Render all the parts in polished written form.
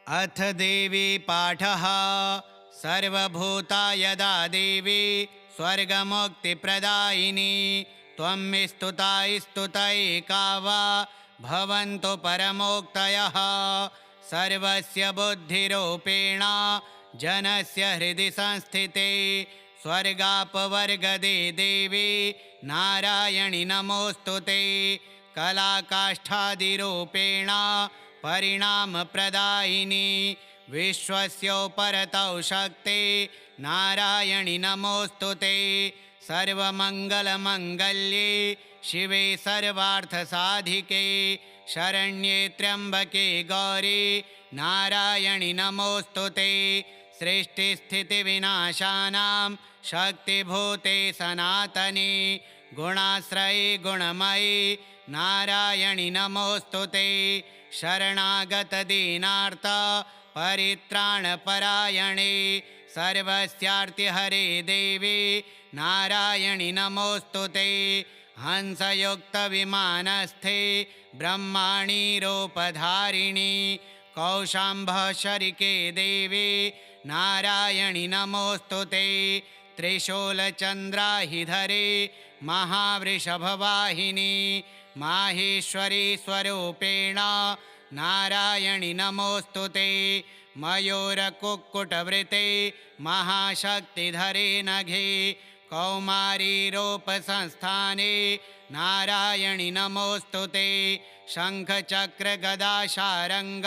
अथ देवी पाठः। सर्वभूता यदा देवी स्वर्गमुक्तिप्रदायिनी त्वं स्तुता स्तुतैका वा भवन्तु परमोक्तयः। सर्वस्य बुद्धिरूपेण जनस्य हृदि संस्थिते स्वर्गापवर्गदे देवी नारायणि नमोऽस्तुते। कलाकाष्ठादिरूपेण परिणामप्रदायिनी विश्वस्योपरतौ शक्ते नारायणि नमोऽस्तुते। सर्वमङ्गलमङ्गल्ये शिवे सर्वार्थसाधिके शरण्ये त्र्यम्बके गौरी नारायणि नमोऽस्तुते। सृष्टिस्थितिविनाशानां शक्तिभूते सनातने गुणाश्रये गुणमयी नारायणि नमोऽस्तुते। शरणागतदीनार्थ परित्राणपरायणे सर्वस्यार्तिहरे देवी नारायणि नमोऽस्तुते। हंसयुक्तविमानस्थे ब्रह्माणि रूपधारिणि कौशाम्भशरिके देवी नारायणि नमोऽस्तुते। त्रिशूलचन्द्राहिधरे महावृषभवाहिनी माहेश्वरी स्वरूपेण नारायणि नमोऽस्तुते। मयूरकुक्कुटवृते महाशक्तिधरे नघे कौमारीरूपसंस्थाने नारायणि नमोऽस्तुते। शङ्खचक्रगदाशारङ्ग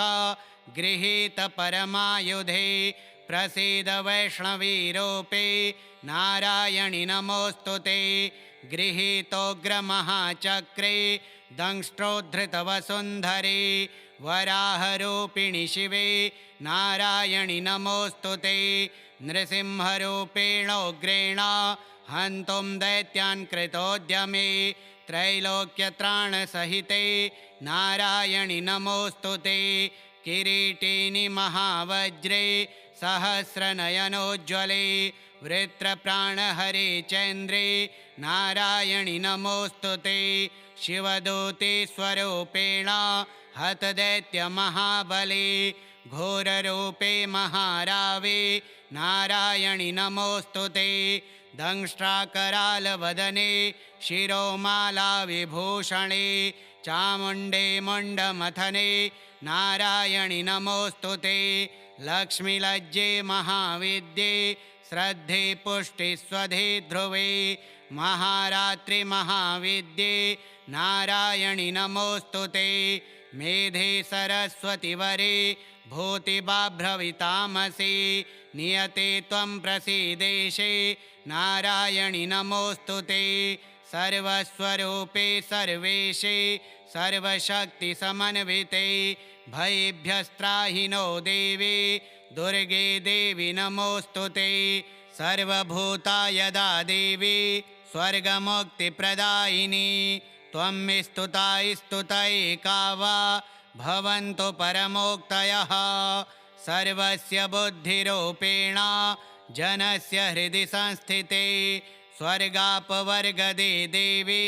गृहीतपरमायुधे प्रसीद वैष्णवीरूपे नारायणि नमोऽस्तुते। गृहीतोग्रमहाचक्रे दंष्ट्रोद्धृतवसुन्धरे वराहरूपिणि शिवे नारायणि नमोऽस्तुते। नृसिंहरूपेणोग्रेण हन्तुं दैत्यान् कृतोद्यमे त्रैलोक्यत्राणसहिते नारायणि नमोऽस्तुते। किरीटिनि महावज्रे सहस्रनयनोज्ज्वले वृत्रप्राणहरे चन्द्रे नारायणि नमोऽस्तुते। शिवदूते स्वरूपेण हतदैत्यमहाबले घोररूपे महारावे नारायणि नमोऽस्तुते। दंष्ट्राकरालवदने शिरोमालाविभूषणे चामुण्डे मुण्डमथने नारायणि नमोऽस्तुते। लक्ष्मीलज्जे महाविद्ये श्रद्धे पुष्टिस्वधे ध्रुवे महारात्रि महाविद्ये नारायणि नमोऽस्तुते। मेधे सरस्वतिवरे भूतिबाभ्रवितामसि नियते त्वं प्रसीदेशे नारायणि नमोऽस्तुते। सर्वस्वरूपे सर्वेशे सर्वशक्तिसमन्विते भयेभ्यस्त्राहि नो देवी दुर्गे देवी नमोऽस्तुते। सर्वभूता यदा देवी स्वर्गमुक्तिप्रदायिनी त्वं स्तुता स्तुतैका वा भवन्तु परमोक्तयः। सर्वस्य बुद्धिरूपेण जनस्य हृदि संस्थिते स्वर्गापवर्गदे देवी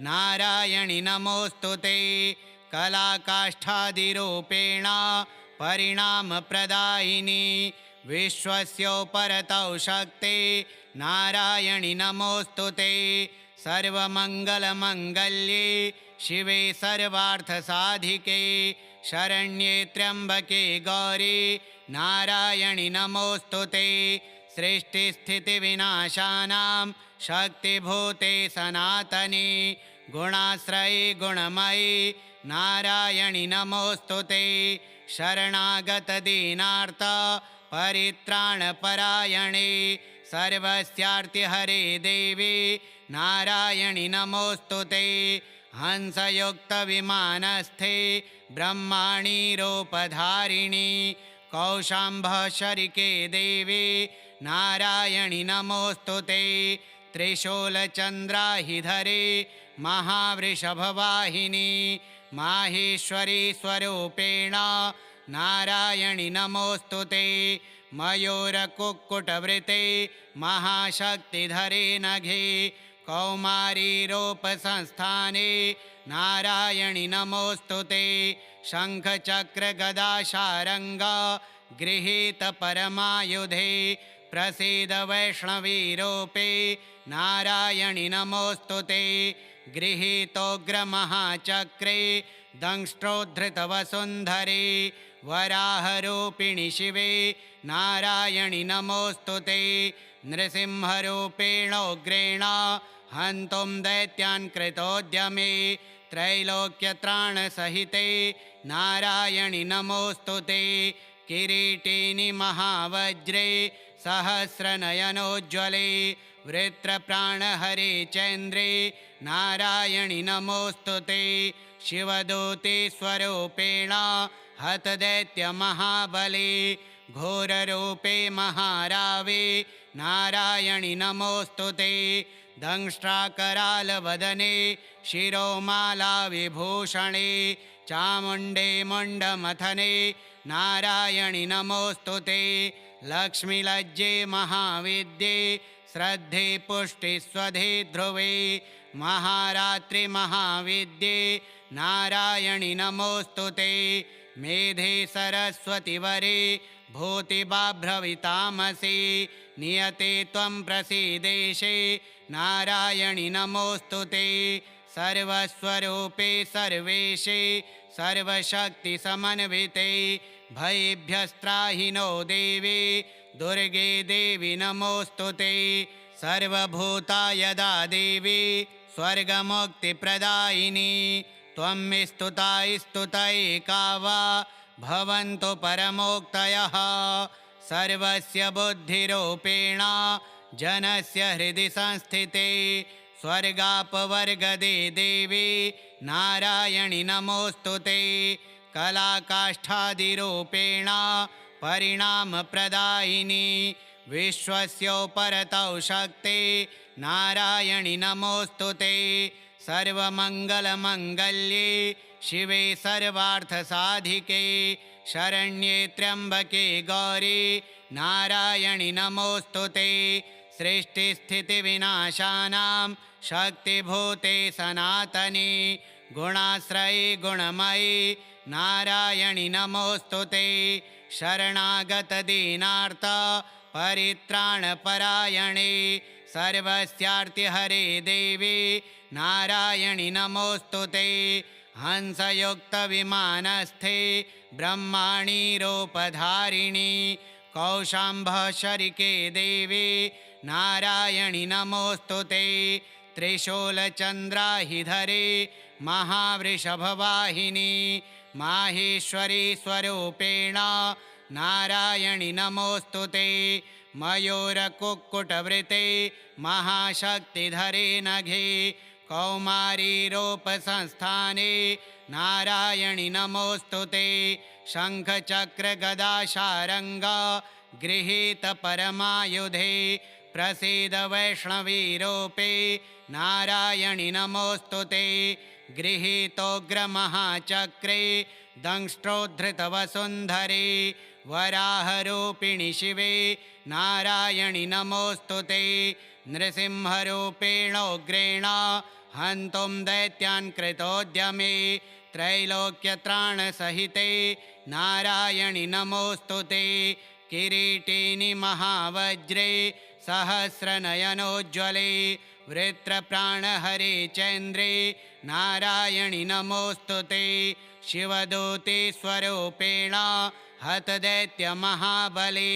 नारायणि नमोऽस्तुते। कलाकाष्ठादिरूपेण परिणामप्रदायिनी विश्वस्योपरतौ शक्ते नारायणि नमोऽस्तुते। सर्वमङ्गलमङ्गल्ये शिवे सर्वार्थसाधिके शरण्ये त्र्यम्बके गौरी नारायणि नमोऽस्तुते। सृष्टिस्थितिविनाशानां शक्तिभूते सनातने गुणाश्रये गुणमयी नारायणि नमोऽस्तुते। शरणागतदीनार्थ परित्राणपरायणे सर्वस्यार्तिहरे देवी नारायणि नमोऽस्तुते। हंसयुक्तविमानस्थे ब्रह्माणि रूपधारिणि कौशाम्भशरिके देवी नारायणि नमोऽस्तुते। त्रिशूलचन्द्राहिधरे महावृषभवाहिनी माहेश्वरी स्वरूपेण नारायणि नमोऽस्तुते। मयूरकुक्कुटवृते महाशक्तिधरे नघे कौमारीरूपसंस्थाने नारायणि नमोऽस्तु ते शङ्खचक्रगदाशारङ्गा गृहीत परमायुधे प्रसीद वैष्णवीरूपे नारायणि नमोऽस्तु ते गृहीतोग्रमहाचक्रे दंष्ट्रोद्धृतवसुन्धरे वराहरूपिणि शिवे नारायणि नमोऽस्तु ते नृसिंहरूपेणोग्रेण हन्तुं दैत्यान् कृतोद्यमे त्रैलोक्यत्राणसहिते नारायणि नमोऽस्तु ते किरीटिनि महावज्रे सहस्रनयनोज्ज्वले वृत्रप्राणहरे चन्द्रे नारायणि नमोऽस्तु ते शिवदूतिस्वरूपेण हतदैत्यमहाबले घोररूपे महारावे नारायणि नमोऽस्तु ते दंष्ट्राकरालवदने शिरोमालाविभूषणे चामुण्डे मुण्डमथने नारायणि नमोऽस्तु ते लक्ष्मीलज्जे महाविद्ये श्रद्धे पुष्टिस्वधे ध्रुवे महारात्रि महाविद्ये नारायणि नमोऽस्तु ते मेधे सरस्वतिवरे भूतिबाभ्रवितामसि नियते त्वं प्रसीदेशे नारायणि नमोऽस्तु ते सर्वस्वरूपे सर्वेशे सर्वशक्तिसमन्विते भयेभ्यस्त्राहि नो देवी दुर्गे देवी नमोऽस्तु ते सर्वभूतायदा देवी स्वर्गमुक्तिप्रदायिनी त्वं स्तुता स्तुतैका वा भवन्तु परमोक्तयः सर्वस्य बुद्धिरूपेण जनस्य हृदि संस्थिते स्वर्गापवर्गदे देवी नारायणि नमोऽस्तु ते कलाकाष्ठादिरूपेण परिणामप्रदायिनी विश्वस्योपरतौ शक्ते नारायणि नमोऽस्तु ते सर्वमङ्गलमङ्गल्ये शिवे सर्वार्थसाधिके शरण्ये त्र्यम्बके गौरी नारायणि नमोऽस्तु ते सृष्टिस्थितिविनाशानां शक्तिभूते सनातने गुणाश्रये गुणमयी नारायणि नमोऽस्तु ते शरणागतदीनार्थ परित्राणपरायणे सर्वस्यार्तिहरे देवी नारायणि नमोऽस्तु ते हंसयुक्तविमानस्थे ब्रह्माणि रूपधारिणि कौशाम्भशरिके देवी नारायणि नमोऽस्तु ते त्रिशूलचन्द्राहिधरे महावृषभवाहिनी माहेश्वरी स्वरूपेण नारायणि नमोऽस्तु ते मयूरकुक्कुटवृते महाशक्तिधरे नघे कौमारीरूपसंस्थाने नारायणि नमोऽस्तु ते शङ्खचक्रगदाशारङ्गा गृहीत परमायुधे प्रसीद वैष्णवीरूपे नारायणि नमोऽस्तु ते गृहीतोग्रमहाचक्रे दंष्ट्रोद्धृतवसुन्धरे वराहरूपिणि शिवे नारायणि नमोऽस्तु ते नृसिंहरूपेणोग्रेण हन्तुं दैत्यान् कृतोद्यमे त्रैलोक्यत्राणसहिते नारायणि नमोऽस्तु ते किरीटिनि महावज्रे सहस्रनयनोज्ज्वले वृत्रप्राणहरे चन्द्रे नारायणि नमोऽस्तु ते शिवदूतिस्वरूपेण हतदैत्यमहाबले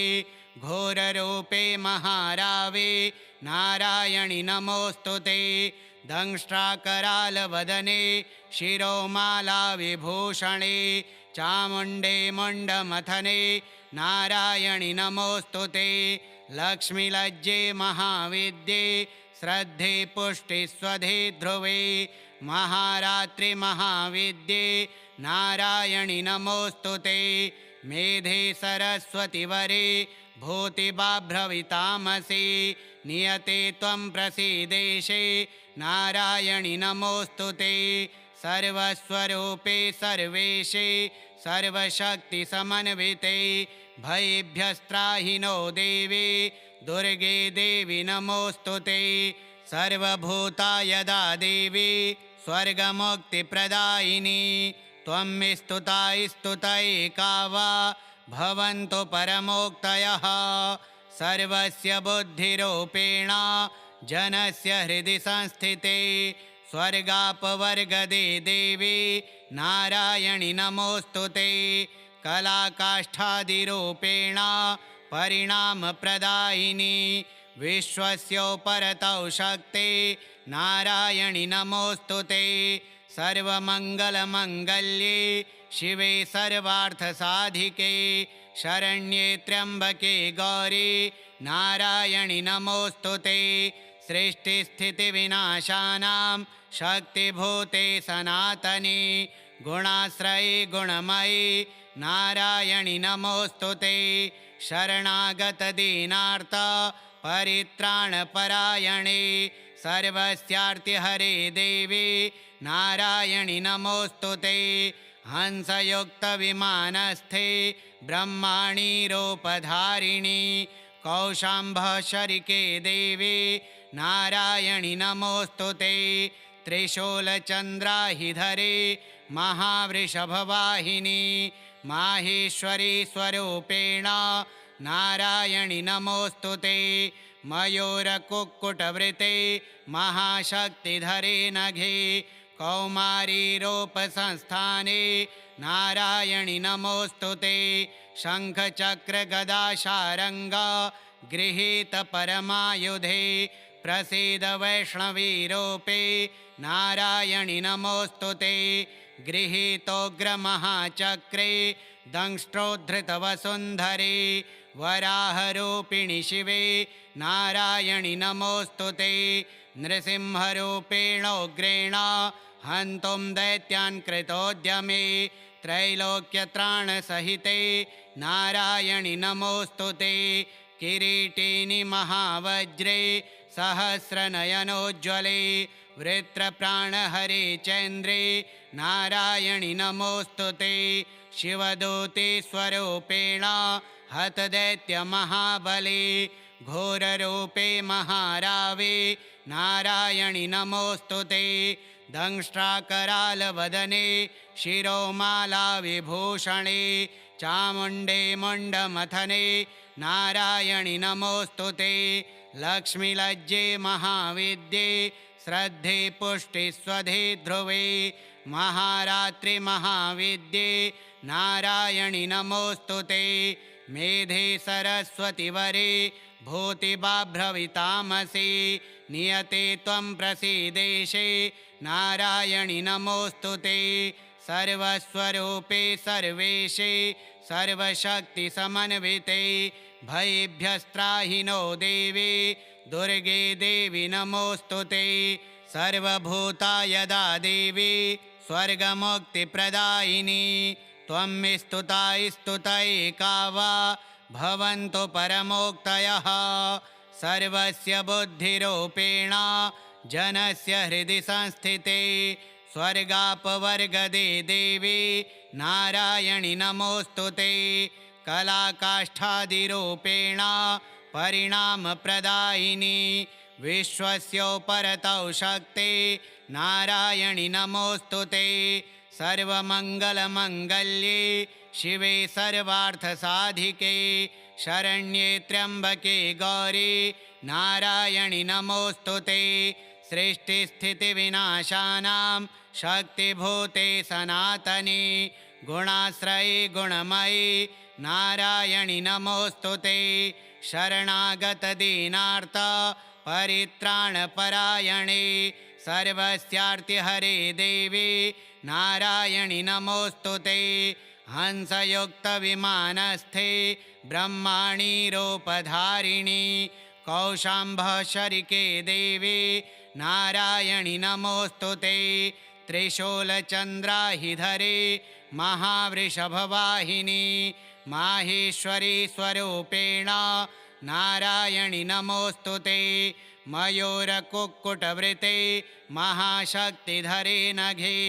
घोररूपे महारावे नारायणि नमोऽस्तु ते दंष्ट्राकरालवदने शिरोमालाविभूषणे चामुण्डे मुण्डमथने नारायणि नमोऽस्तु ते लक्ष्मीलज्जे महाविद्ये श्रद्धे पुष्टिस्वधे ध्रुवे महारात्रि महाविद्ये नारायणि नमोऽस्तु ते मेधे सरस्वतिवरे भूतिबाभ्रवितामसि नियते त्वं प्रसीदेशे नारायणि नमोऽस्तु ते सर्वस्वरूपे सर्वेशे सर्वशक्तिसमन्विते भयेभ्यस्त्राहि नो देवी दुर्गे देवी नमोऽस्तु ते सर्वभूतायदा देवी स्वर्गमुक्तिप्रदायिनी त्वं स्तुता स्तुतैका वा भवन्तु परमोक्तयः सर्वस्य बुद्धिरूपेण जनस्य हृदि संस्थिते स्वर्गापवर्गदे देवी नारायणि नमोऽस्तुते कलाकाष्ठादिरूपेण परिणामप्रदायिनी विश्वस्योपरतौ शक्ते नारायणि नमोऽस्तुते सर्वमङ्गलमङ्गल्ये शिवे सर्वार्थसाधिके शरण्ये त्र्यम्बके गौरी नारायणि नमोऽस्तुते सृष्टिस्थितिविनाशानां शक्तिभूते सनातने गुणाश्रये गुणमयी नारायणि नमोऽस्तुते शरणागतदीनार्थ परित्राणपरायणे सर्वस्यार्तिहरे देवी नारायणि नमोऽस्तुते हंसयुक्तविमानस्थे ब्रह्माणी रूपधारिणी कौशाम्भशरिके देवी नारायणि नमोऽस्तुते त्रिशूलचन्द्राहिधरे महावृषभवाहिनी माहेश्वरी स्वरूपेण नारायणि नमोऽस्तुते मयूरकुक्कुटवृते महाशक्तिधरे नघे कौमारी रूपसंस्थाने नारायणि नमोऽस्तुते शङ्खचक्रगदाशारङ्ग गृहीत परमायुधे प्रसीद वैष्णवीरूपे नारायणि नमोऽस्तुते गृहीतोग्रमहाचक्रे दंष्ट्रोद्धृतवसुन्धरे वराहरूपिणि शिवे नारायणि नमोऽस्तुते नृसिंहरूपेणोग्रेण हन्तुं दैत्यान् कृतोद्यमे त्रैलोक्यत्राणसहिते नारायणि नमोऽस्तुते किरीटिनि महावज्रे सहस्रनयनोज्ज्वले वृत्रप्राणहरे चन्द्रे नारायणि नमोऽस्तुते शिवदूते स्वरूपेण हतदैत्यमहाबले घोररूपे महारावे नारायणि नमोऽस्तुते दंष्ट्राकरालवदने शिरोमालाविभूषणे चामुण्डे मुण्डमथने नारायणि नमोऽस्तुते लक्ष्मीलज्जे महाविद्ये श्रद्धे पुष्टिस्वधे ध्रुवे महारात्रि महाविद्ये नारायणि नमोऽस्तुते मेधे सरस्वतिवरे भूतिबाभ्रवितामसि नियते त्वं प्रसीदेशे नारायणि नमोऽस्तुते सर्वस्वरूपे सर्वेशे सर्वशक्तिसमन्विते भयेभ्यस्त्राहि नो देवी दुर्गे देवी नमोऽस्तुते सर्वभूतायदा देवी स्वर्गमुक्तिप्रदायिनी त्वं स्तुता स्तुतैका वा भवन्तु परमोक्तयः सर्वस्य बुद्धिरूपेण जनस्य हृदि संस्थिते स्वर्गापवर्गदे देवी नारायणि नमोऽस्तुते कलाकाष्ठादिरूपेण परिणामप्रदायिनी विश्वस्योपरतौ शक्ते नारायणि नमोऽस्तुते सर्वमङ्गलमङ्गल्ये शिवे सर्वार्थसाधिके शरण्ये त्र्यम्बके गौरी नारायणि नमोऽस्तुते सृष्टिस्थितिविनाशानां शक्तिभूते सनातने गुणाश्रये गुणमयी नारायणि नमोऽस्तुते शरणागतदीनार्थ परित्राणपरायणे सर्वस्यार्तिहरे देवी नारायणि नमोऽस्तुते हंसयुक्तविमानस्थे ब्रह्माणी रूपधारिणी कौशाम्भशरिके देवी नारायणि नमोऽस्तुते त्रिशूलचन्द्राहिधरे महावृषभवाहिनी माहेश्वरी स्वरूपेण नारायणि नमोऽस्तुते मयूरकुक्कुटवृते महाशक्तिधरे नघे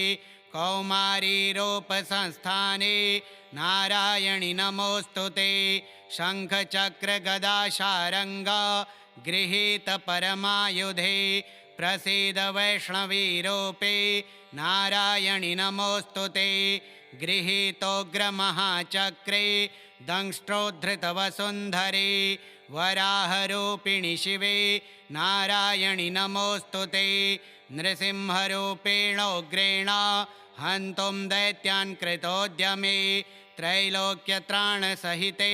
कौमारी रूपसंस्थाने नारायणि नमोऽस्तुते शङ्खचक्रगदाशारङ्ग गृहीत परमायुधे प्रसीद वैष्णवीरूपे नारायणि नमोऽस्तु ते। गृहीतोग्रमहाचक्रे दंष्ट्रोद्धृतवसुन्धरे वराहरूपिणि शिवे नारायणि नमोऽस्तु ते। नृसिंहरूपेणोग्रेण हन्तुं दैत्यान् कृतोद्यमे त्रैलोक्यत्राणसहिते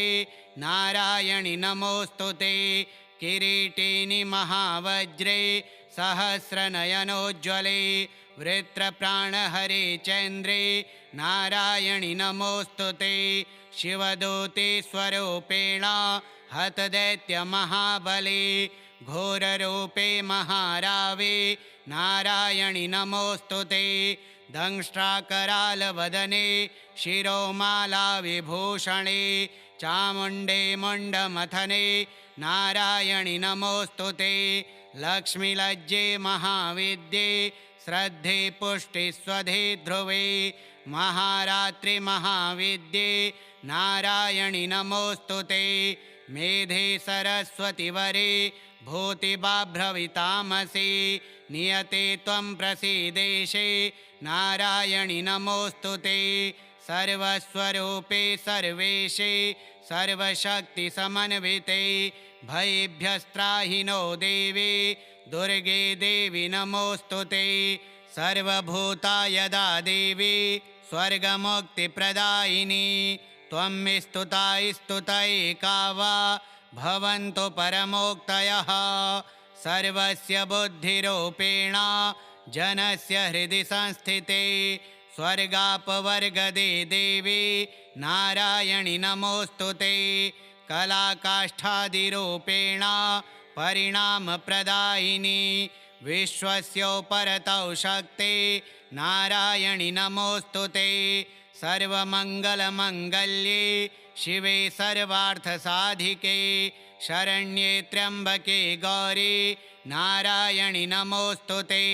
नारायणि नमोऽस्तु ते। किरीटिनि महावज्रे सहस्रनयनोज्ज्वले वृत्रप्राणहरे चन्द्रे नारायणि नमोऽस्तु ते। शिवदूतिस्वरूपेण हतदैत्यमहाबले घोररूपे महारावे नारायणि नमोऽस्तु ते। दंष्ट्राकरालवदने शिरोमालाविभूषणे चामुण्डे मुण्डमथने नारायणि नमोऽस्तु ते। लक्ष्मीलज्जे महाविद्ये श्रद्धे पुष्टिस्वधे ध्रुवे महारात्रि महाविद्ये नारायणि नमोऽस्तु ते। मेधे सरस्वतिवरे भूतिबाभ्रवितामसि नियते त्वं प्रसीदेशे नारायणि नमोऽस्तु ते। सर्वस्वरूपे सर्वेशे सर्वशक्तिसमन्विते भयेभ्यस्त्राहि नो देवी दुर्गे देवी नमोऽस्तु ते। सर्वभूता यदा देवी स्वर्गमुक्तिप्रदायिनी त्वं स्तुता स्तुतैका वा भवन्तु परमोक्तयः। सर्वस्य बुद्धिरूपेण जनस्य हृदि संस्थिते स्वर्गापवर्गदे देवी नारायणि नमोऽस्तु ते। कलाकाष्ठादिरूपेण परिणामप्रदायिनी विश्वस्योपरतौ शक्ते नारायणि नमोऽस्तु ते। सर्वमङ्गलमङ्गल्ये शिवे सर्वार्थसाधिके शरण्ये त्र्यम्बके गौरी नारायणि नमोऽस्तु ते।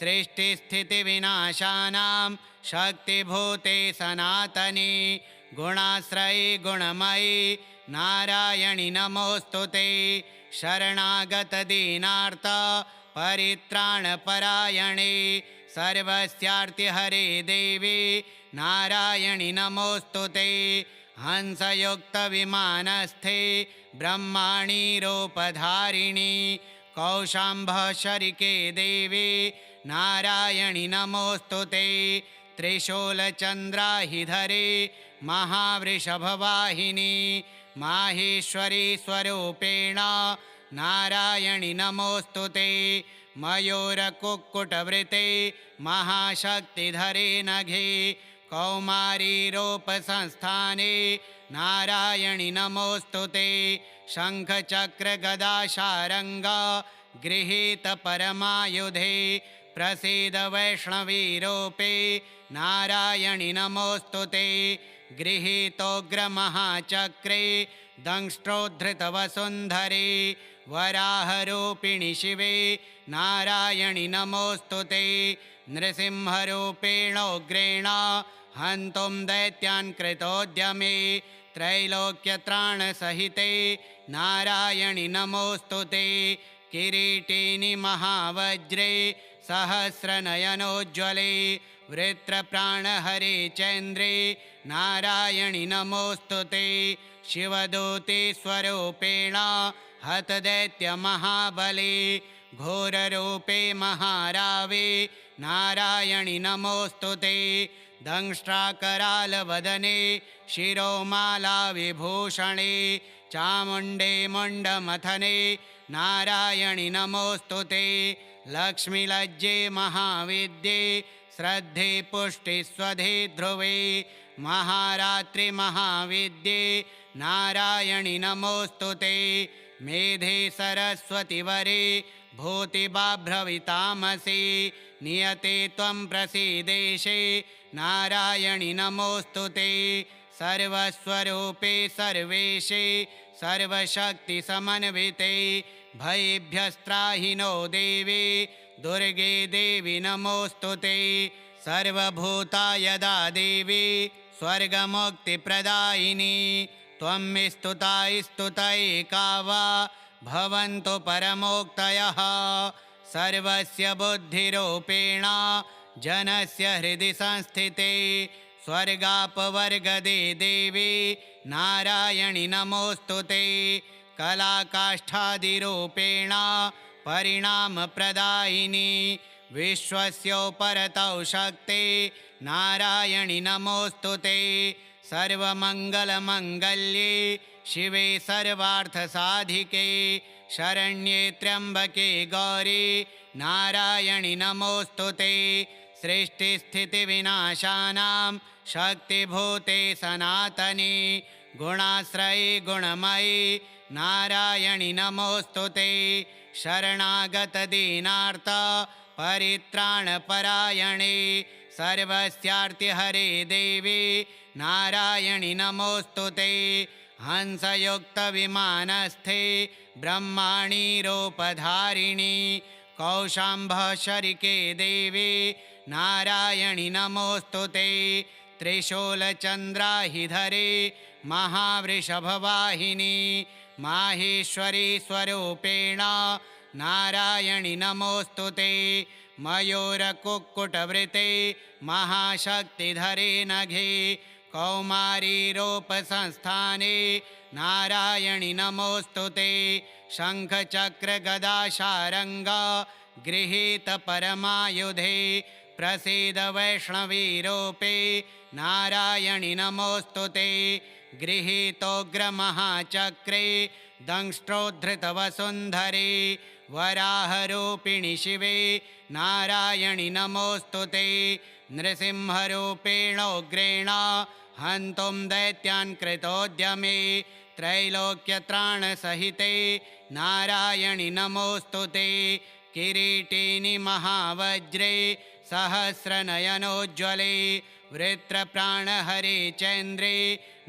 सृष्टिस्थितिविनाशानां शक्तिभूते सनातने गुणाश्रये गुणमयी नारायणि नमोऽस्तु ते। शरणागतदीनार्थ परित्राणपरायणे सर्वस्यार्तिहरे देवी नारायणि नमोऽस्तु ते। हंसयुक्तविमानस्थे ब्रह्माणि रूपधारिणि कौशाम्भशरिके देवी नारायणि नमोऽस्तु ते। त्रिशूलचन्द्राहिधरे महावृषभवाहिनी माहेश्वरी स्वरूपेण नारायणि नमोऽस्तु ते। मयूरकुक्कुटवृते महाशक्तिधरे नघे कौमारीरूपसंस्थाने नारायणि नमोऽस्तु ते। शङ्खचक्रगदाशारङ्ग गृहीतपरमायुधे प्रसीद वैष्णवीरूपे नारायणि नमोऽस्तु ते। गृहीतोग्रमहाचक्रे दंष्ट्रोद्धृतवसुन्धरे वराहरूपिणि शिवे नारायणि नमोऽस्तु ते। नृसिंहरूपेणोग्रेण हन्तुं दैत्यान् कृतोद्यमे त्रैलोक्यत्राणसहिते नारायणि नमोऽस्तु ते। किरीटिनि महावज्रे सहस्रनयनोज्ज्वले वृत्रप्राणहरे चन्द्रे नारायणि नमोऽस्तु ते। शिवदूतिस्वरूपेण हतदैत्यमहाबले घोररूपे महारावे नारायणि नमोऽस्तु ते। दंष्ट्राकरालवदने शिरोमालाविभूषणे चामुण्डे मुण्डमथने नारायणि नमोऽस्तु ते। लक्ष्मीलज्जे महाविद्ये श्रद्धे पुष्टिस्वधे ध्रुवे महारात्रि महाविद्ये नारायणि नमोऽस्तु ते। मेधे सरस्वतिवरे भूतिबाभ्रवितामसि नियते त्वं प्रसीदेशे नारायणि नमोऽस्तु ते। सर्वस्वरूपे सर्वेशे सर्वशक्तिसमन्विते भयेभ्यस्त्राहि नो देवी दुर्गे देवी नमोऽस्तु ते। सर्वभूता यदा देवी स्वर्गमुक्तिप्रदायिनी त्वं स्तुता स्तुतैका वा भवन्तु परमोक्तयः। सर्वस्य बुद्धिरूपेण जनस्य हृदि संस्थिते स्वर्गापवर्गदे देवी नारायणि नमोऽस्तुते कलाकाष्ठादिरूपेण परिणामप्रदायिनी विश्वस्योपरतौ शक्ते नारायणि नमोऽस्तुते सर्वमङ्गलमङ्गल्ये शिवे सर्वार्थसाधिके शरण्ये त्र्यम्बके गौरी नारायणि नमोऽस्तुते सृष्टिस्थितिविनाशानां शक्तिभूते सनातने गुणाश्रये गुणमयी नारायणि नमोऽस्तुते शरणागतदीनार्थ परित्राणपरायणे सर्वस्यार्तिहरे देवी नारायणि नमोऽस्तुते हंसयुक्तविमानस्थे ब्रह्माणि रूपधारिणि कौशाम्भशरिके देवी नारायणि नमोऽस्तुते त्रिशूलचन्द्राहिधरे महावृषभवाहिनी माहेश्वरी स्वरूपेण नारायणि नमोऽस्तुते मयूरकुक्कुटवृते महाशक्तिधरे नघे कौमारी रूपसंस्थाने नारायणि नमोऽस्तुते शङ्खचक्रगदाशारङ्ग गृहीत परमायुधे प्रसीद वैष्णवीरूपे नारायणि नमोऽस्तुते गृहीतोग्रमहाचक्रे दंष्ट्रोद्धृतवसुन्धरे वराहरूपिणि शिवे नारायणि नमोऽस्तुते नृसिंहरूपेणोग्रेण हन्तुं दैत्यान् कृतोद्यमे त्रैलोक्यत्राणसहिते नारायणि नमोऽस्तुते किरीटिनि महावज्रे सहस्रनयनोज्ज्वले वृत्रप्राणहरे चन्द्रे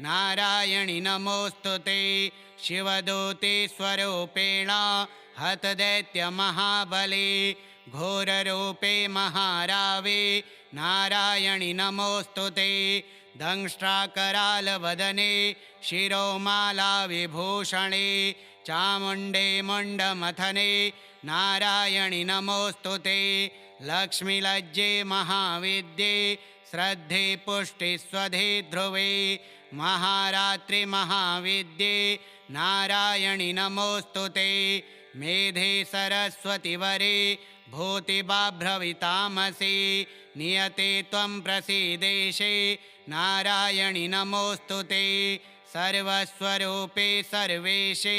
नारायणि नमोऽस्तुते शिवदूते स्वरूपेण हतदैत्यमहाबले घोररूपे महारावे नारायणि नमोऽस्तुते दंष्ट्राकरालवदने शिरोमालाविभूषणे चामुण्डे मुण्डमथने नारायणि नमोऽस्तुते लक्ष्मीलज्जे महाविद्ये श्रद्धे पुष्टिस्वधे ध्रुवे महारात्रि महाविद्ये नारायणि नमोऽस्तुते मेधे सरस्वतिवरे भूतिबाभ्रवितामसि नियते त्वं प्रसीदेशे नारायणि नमोऽस्तुते सर्वस्वरूपे सर्वेशे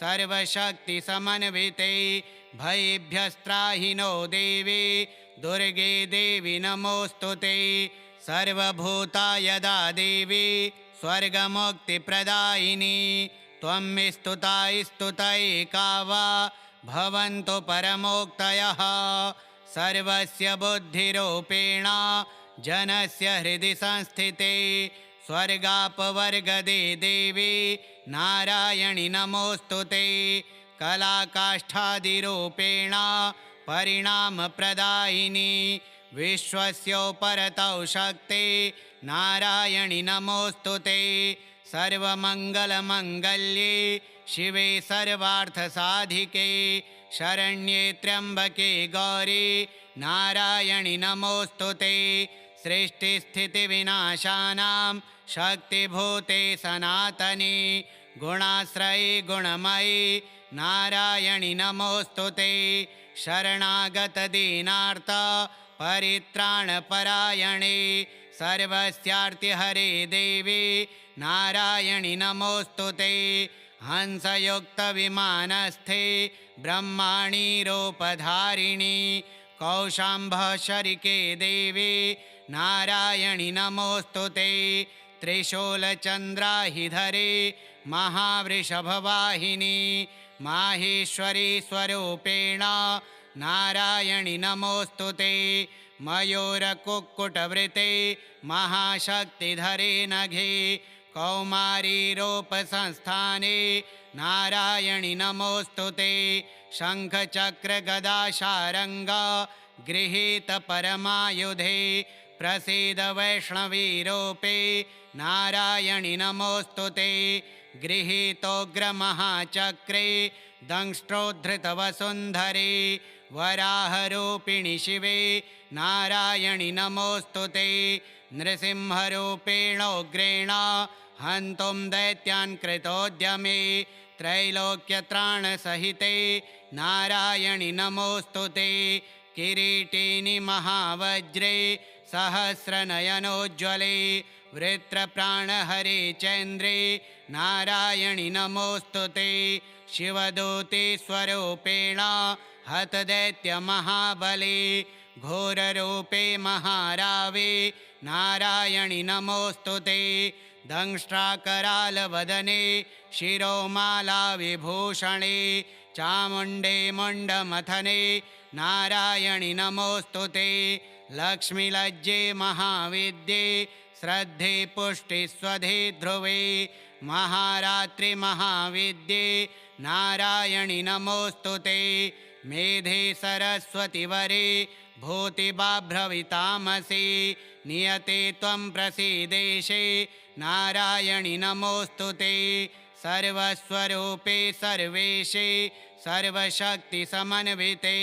सर्वशक्तिसमन्विते भयेभ्यस्त्राहि नो देवी दुर्गे देवी नमोऽस्तुते सर्वभूतायदा देवी स्वर्गमुक्तिप्रदायिनी त्वं स्तुता स्तुतैका वा भवन्तु परमोक्तयः सर्वस्य बुद्धिरूपेण जनस्य हृदि संस्थिते स्वर्गापवर्गदे देवी नारायणि नमोऽस्तुते कलाकाष्ठादिरूपेण परिणामप्रदायिनी विश्वस्योपरतौ शक्ते नारायणि नमोऽस्तुते सर्वमङ्गलमङ्गल्ये शिवे सर्वार्थसाधिके शरण्ये त्र्यम्बके गौरी नारायणि नमोऽस्तुते सृष्टिस्थितिविनाशानां शक्तिभूते सनातने गुणाश्रये गुणमयी नारायणि नमोऽस्तुते शरणागतदीनार्थ परित्राणपरायणे सर्वस्यार्तिहरे देवी नारायणि नमोऽस्तुते हंसयुक्तविमानस्थे ब्रह्माणि रूपधारिणि कौशाम्भशरिके देवी नारायणि नमोऽस्तुते त्रिशूलचन्द्राहिधरे महावृषभवाहिनी माहेश्वरी स्वरूपेण नारायणि नमोऽस्तुते मयूरकुक्कुटवृते महाशक्तिधरे नघे कौमारी रूपसंस्थाने नारायणि नमोऽस्तुते शङ्खचक्रगदाशारङ्ग गृहीत परमायुधे प्रसीद वैष्णवीरूपे नारायणि नमोऽस्तुते गृहीतोग्रमहाचक्रे दंष्ट्रोद्धृतवसुन्धरे वराहरूपिणि शिवे नारायणि नमोऽस्तु ते नृसिंहरूपेणोग्रेण हन्तुं दैत्यान् कृतोद्यमे त्रैलोक्यत्राणसहिते नारायणि नमोऽस्तु ते किरीटिनि महावज्रे सहस्रनयनोज्ज्वले वृत्रप्राणहरे चन्द्रे नारायणि नमोऽस्तु ते शिवदूतिस्वरूपेण हतदैत्यमहाबले घोररूपे महारावे नारायणि नमोऽस्तु ते दंष्ट्राकरालवदने शिरोमालाविभूषणे चामुण्डे मुण्डमथने नारायणि नमोऽस्तु ते लक्ष्मीलज्जे महाविद्ये श्रद्धे पुष्टिस्वधे ध्रुवे महारात्रि महाविद्ये नारायणि नमोऽस्तु ते मेधे सरस्वतिवरे भूतिबाभ्रवितामसि नियते त्वं प्रसीदेशे नारायणि नमोऽस्तु ते सर्वस्वरूपे सर्वेशे सर्वशक्तिसमन्विते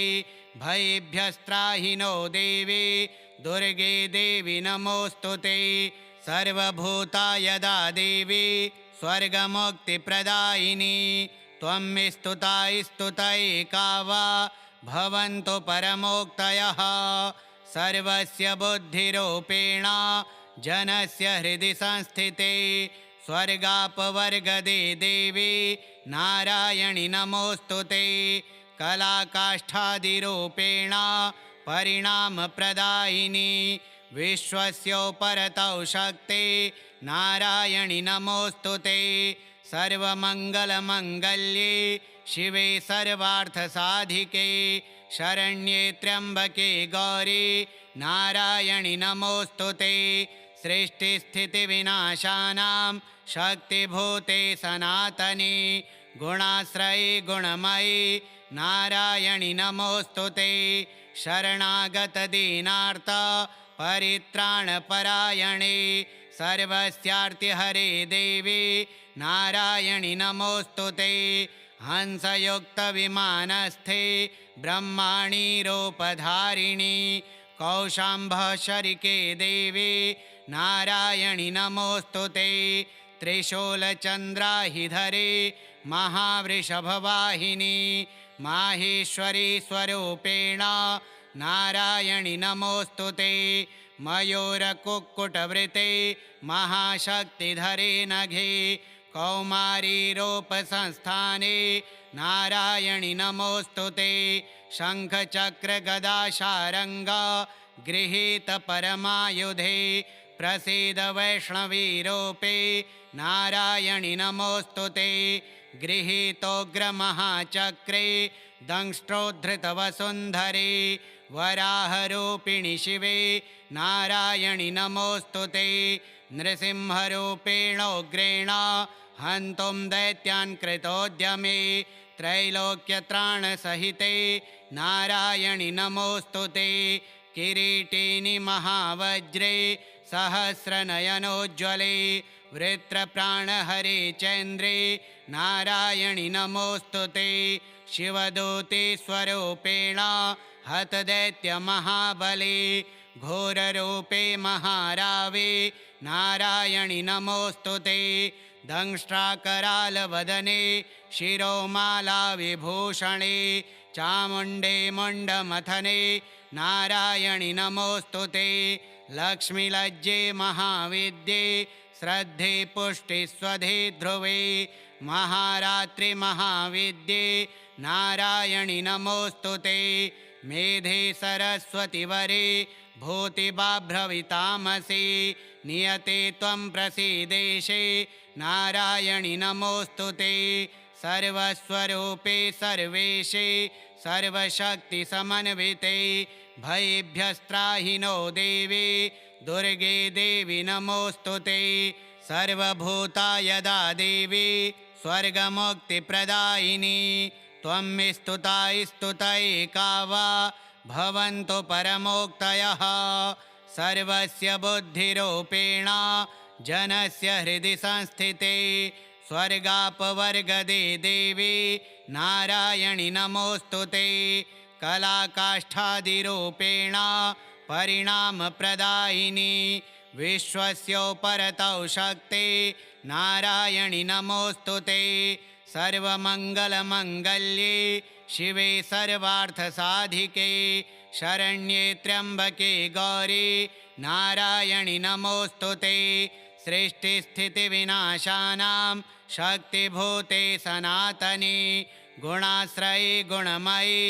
भयेभ्यस्त्राहि नो देवी दुर्गे देवी नमोऽस्तु ते सर्वभूतायदा देवी स्वर्गमुक्तिप्रदायिनी त्वं स्तुता स्तुतैका वा भवन्तु परमोक्तयः सर्वस्य बुद्धिरूपेण जनस्य हृदि संस्थिते स्वर्गापवर्गदे देवी नारायणि नमोऽस्तु ते कलाकाष्ठादिरूपेण परिणामप्रदायिनी विश्वस्योपरतौ शक्ते नारायणि नमोऽस्तु ते सर्वमङ्गलमङ्गल्ये शिवे सर्वार्थसाधिके शरण्ये त्र्यम्बके गौरी नारायणि नमोऽस्तु ते सृष्टिस्थितिविनाशानां शक्तिभूते सनातने गुणाश्रये गुणमयी नारायणि नमोऽस्तु ते शरणागतदीनार्थ परित्राणपरायणे सर्वस्यार्तिहरे देवी नारायणि नमोऽस्तु ते हंसयुक्तविमानस्थे ब्रह्माणि रूपधारिणि कौशाम्भशरिके देवी नारायणि नमोऽस्तु ते त्रिशूलचन्द्राहिधरे महावृषभवाहिनी माहेश्वरी स्वरूपेण नारायणि नमोऽस्तु ते मयूरकुक्कुटवृते महाशक्तिधरे नघे कौमारीरूपसंस्थाने नारायणि नमोऽस्तु ते शङ्खचक्रगदाशारङ्ग गृहीतपरमायुधे प्रसीद वैष्णवीरूपे नारायणि नमोऽस्तु ते गृहीतोग्रमहाचक्रे दंष्ट्रोद्धृतवसुन्धरे वराहरूपिणि शिवे नारायणि नमोऽस्तु ते नृसिंहरूपेणोग्रेण हन्तुं दैत्यान् कृतोद्यमे त्रैलोक्यत्राणसहिते नारायणि नमोऽस्तु ते किरीटिनि महावज्रे सहस्रनयनोज्ज्वले वृत्रप्राणहरे चन्द्रे नारायणि नमोऽस्तु ते शिवदूतिस्वरूपेण हतदैत्यमहाबले घोररूपे महारावे नारायणि नमोऽस्तु ते दंष्ट्राकरालवदने शिरोमालाविभूषणे चामुण्डे मुण्डमथने नारायणि नमोऽस्तु ते लक्ष्मीलज्जे महाविद्ये श्रद्धे पुष्टिस्वधे ध्रुवे महारात्रि महाविद्ये नारायणि नमोऽस्तु ते मेधे सरस्वतिवरे भूतिबाभ्रवितामसि नियते त्वं प्रसीदेशे नारायणि नमोऽस्तु ते सर्वस्वरूपे सर्वेशे सर्वशक्तिसमन्विते भयेभ्यस्त्राहि नो देवी दुर्गे देवी नमोऽस्तु ते सर्वभूतायदा देवी स्वर्गमुक्तिप्रदायिनी त्वं स्तुता स्तुतैका वा भवन्तु परमोक्तयः सर्वस्य बुद्धिरूपेण जनस्य हृदि संस्थिते स्वर्गापवर्गदे देवी नारायणि नमोऽस्तु ते कलाकाष्ठादिरूपेण परिणामप्रदायिनी विश्वस्योपरतौ शक्ते नारायणि नमोऽस्तु ते सर्वमङ्गलमङ्गल्ये शिवे सर्वार्थसाधिके शरण्ये त्र्यम्बके गौरी नारायणि नमोऽस्तु ते सृष्टिस्थितिविनाशानां शक्तिभूते सनातने गुणाश्रये गुणमयी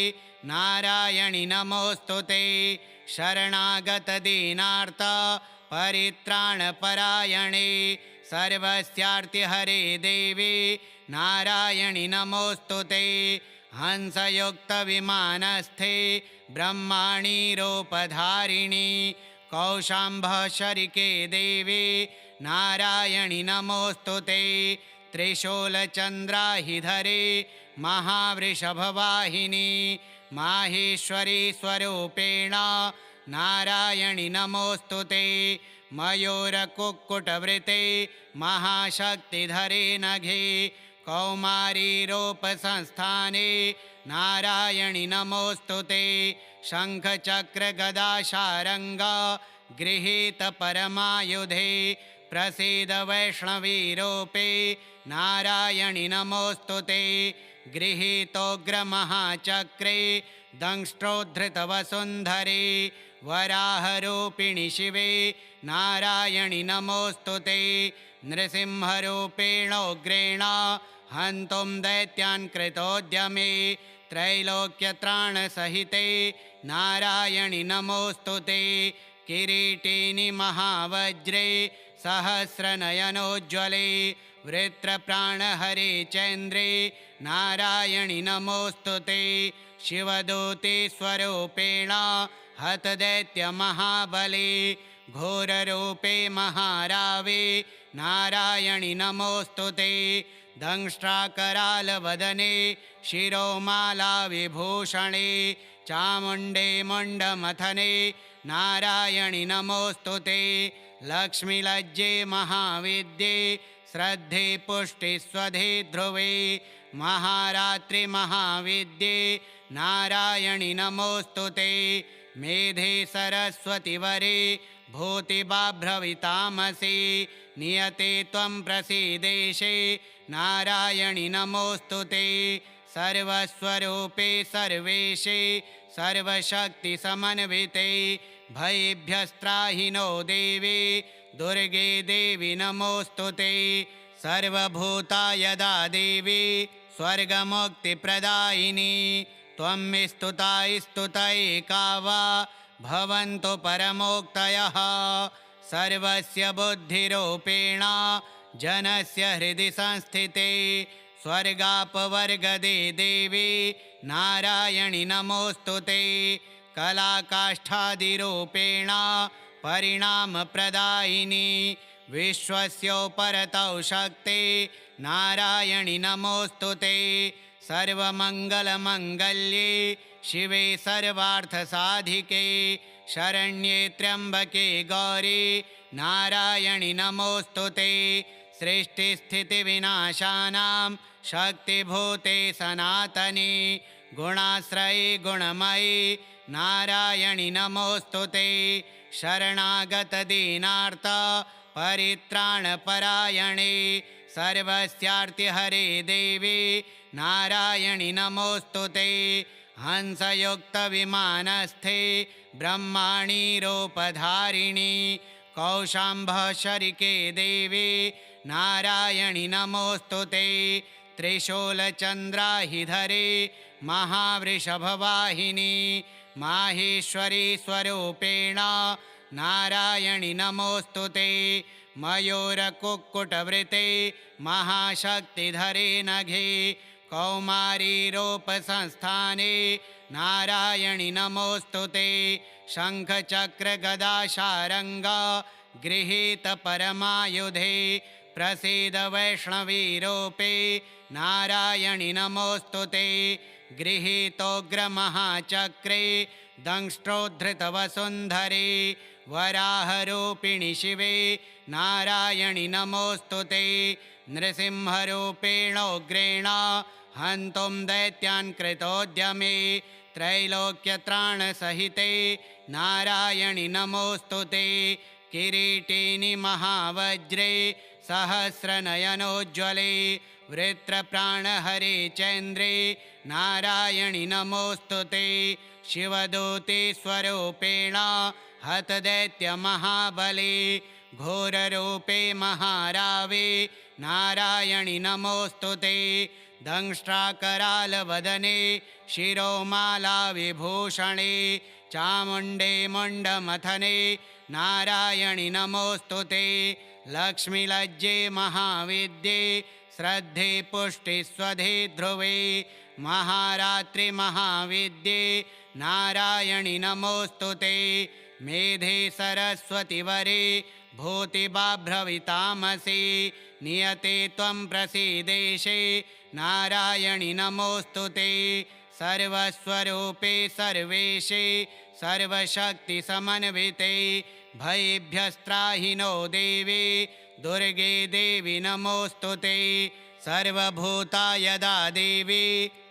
नारायणि नमोऽस्तु ते शरणागतदीनार्थ परित्राणपरायणे सर्वस्यार्तिहरे देवी नारायणि नमोऽस्तु ते हंसयुक्तविमानस्थे ब्रह्माणि रूपधारिणि कौशाम्भशरिके देवी नारायणि नमोऽस्तु ते त्रिशूलचन्द्राहिधरे महावृषभवाहिनी माहेश्वरी स्वरूपेण नारायणि नमोऽस्तु ते मयूरकुक्कुटवृते महाशक्तिधरे नघे कौमारीरूपसंस्थाने नारायणि नमोऽस्तु ते शङ्खचक्रगदाशारङ्ग गृहीतपरमायुधे प्रसीद वैष्णवीरूपे नारायणि नमोऽस्तु ते गृहीतोग्रमहाचक्रे दंष्ट्रोद्धृतवसुन्धरे वराहरूपिणि शिवे नारायणि नमोऽस्तु ते नृसिंहरूपेणोग्रेण हन्तुं दैत्यान् कृतोद्यमे त्रैलोक्यत्राणसहिते नारायणि नमोऽस्तु ते किरीटिनि महावज्रे सहस्रनयनोज्ज्वले वृत्रप्राणहरे चन्द्रे नारायणि नमोऽस्तु ते शिवदूते स्वरूपेण हतदैत्यमहाबले घोररूपे महारावे नारायणि नमोऽस्तु ते दंष्ट्राकरालवदने शिरोमालाविभूषणे चामुण्डे मुण्डमथने नारायणि नमोऽस्तु ते लक्ष्मीलज्जे महाविद्ये श्रद्धे पुष्टिस्वधे ध्रुवे महारात्रि महाविद्ये नारायणि नमोऽस्तु ते मेधे सरस्वतिवरे भूतिबाभ्रवितामसि नियते त्वं प्रसीदेशे नारायणि नमोऽस्तु ते सर्वस्वरूपे सर्वेशे सर्वशक्तिसमन्विते भयेभ्यस्त्राहिनो देवी दुर्गे देवी नमोऽस्तु ते सर्वभूतायदा देवी स्वर्गमुक्तिप्रदायिनी त्वं स्तुता स्तुतैका वा भवन्तु परमोक्तयः सर्वस्य बुद्धिरूपेण जनस्य हृदि संस्थिते स्वर्गापवर्गदे देवी नारायणि नमोऽस्तु ते कलाकाष्ठादिरूपेण परिणामप्रदायिनी विश्वस्योपरतौ शक्ते नारायणि नमोऽस्तु ते सर्वमङ्गलमङ्गल्ये शिवे सर्वार्थसाधिके शरण्ये त्र्यम्बके गौरी नारायणि नमोऽस्तु ते सृष्टिस्थितिविनाशानां शक्तिभूते सनातने गुणाश्रये गुणमयी नारायणि नमोऽस्तु ते शरणागतदीनार्थ परित्राणपरायणे सर्वस्यार्तिहरे देवी नारायणि नमोऽस्तु ते हंसयुक्तविमानस्थे ब्रह्माणि रूपधारिणि कौशाम्भशरिके देवी नारायणि नमोऽस्तु ते त्रिशूलचन्द्राहिधरे महावृषभवाहिनी माहेश्वरी स्वरूपेण नारायणि नमोऽस्तु ते मयूरकुक्कुटवृते महाशक्तिधरे नघे कौमारीरूपसंस्थाने नारायणि नमोऽस्तु ते शङ्खचक्रगदाशारङ्ग गृहीतपरमायुधे प्रसीद वैष्णवीरूपे नारायणि नमोऽस्तु ते गृहीतोग्रमहाचक्रे दंष्ट्रोद्धृतवसुन्धरे वराहरूपिणि शिवे नारायणि नमोऽस्तु ते नृसिंहरूपेणोग्रेण हन्तुं दैत्यान् कृतोद्यमे त्रैलोक्यत्राणसहिते नारायणि नमोऽस्तु ते किरीटिनि महावज्रे सहस्रनयनोज्ज्वले वृत्रप्राणहरे चन्द्रे नारायणि नमोऽस्तु ते शिवदूते स्वरूपेण हतदैत्यमहाबले घोररूपे महारावे नारायणि नमोऽस्तु ते दंष्ट्राकरालवदने शिरोमालाविभूषणे चामुण्डे मुण्डमथने नारायणि नमोऽस्तु ते लक्ष्मीलज्जे महाविद्ये श्रद्धे पुष्टिस्वधे ध्रुवे महारात्रि महाविद्ये नारायणि नमोऽस्तु ते मेधे सरस्वतिवरे भूतिबाभ्रवितामसि नियते त्वं प्रसीदेशे नारायणि नमोऽस्तु ते सर्वस्वरूपे सर्वेशे सर्वशक्तिसमन्विते भयेभ्यस्त्राहि नो देवी दुर्गे देवी नमोऽस्तु ते सर्वभूतायदा देवी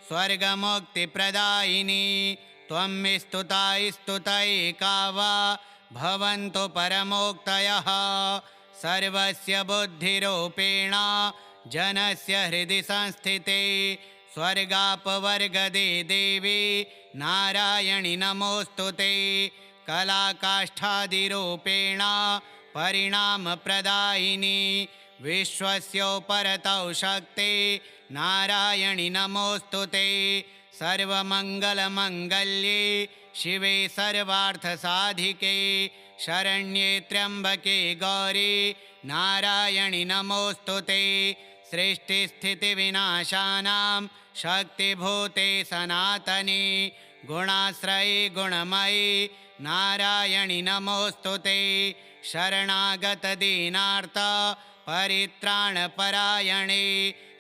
स्वर्गमुक्तिप्रदायिनी त्वं स्तुता स्तुता एका वा भवन्तु परमोक्तयः सर्वस्य बुद्धिरूपेण जनस्य हृदि संस्थिते स्वर्गापवर्गदे देवी नारायणि नमोऽस्तु ते कलाकाष्ठादिरूपेण परिणामप्रदायिनी विश्वस्योपरतौ शक्ते नारायणि नमोऽस्तु ते सर्वमङ्गलमङ्गल्ये शिवे सर्वार्थसाधिके शरण्ये त्र्यम्बके गौरी नारायणि नमोऽस्तु ते सृष्टिस्थितिविनाशानां शक्तिभूते सनातने गुणाश्रये गुणमयी नारायणि नमोऽस्तु ते शरणागतदीनार्थ परित्राणपरायणे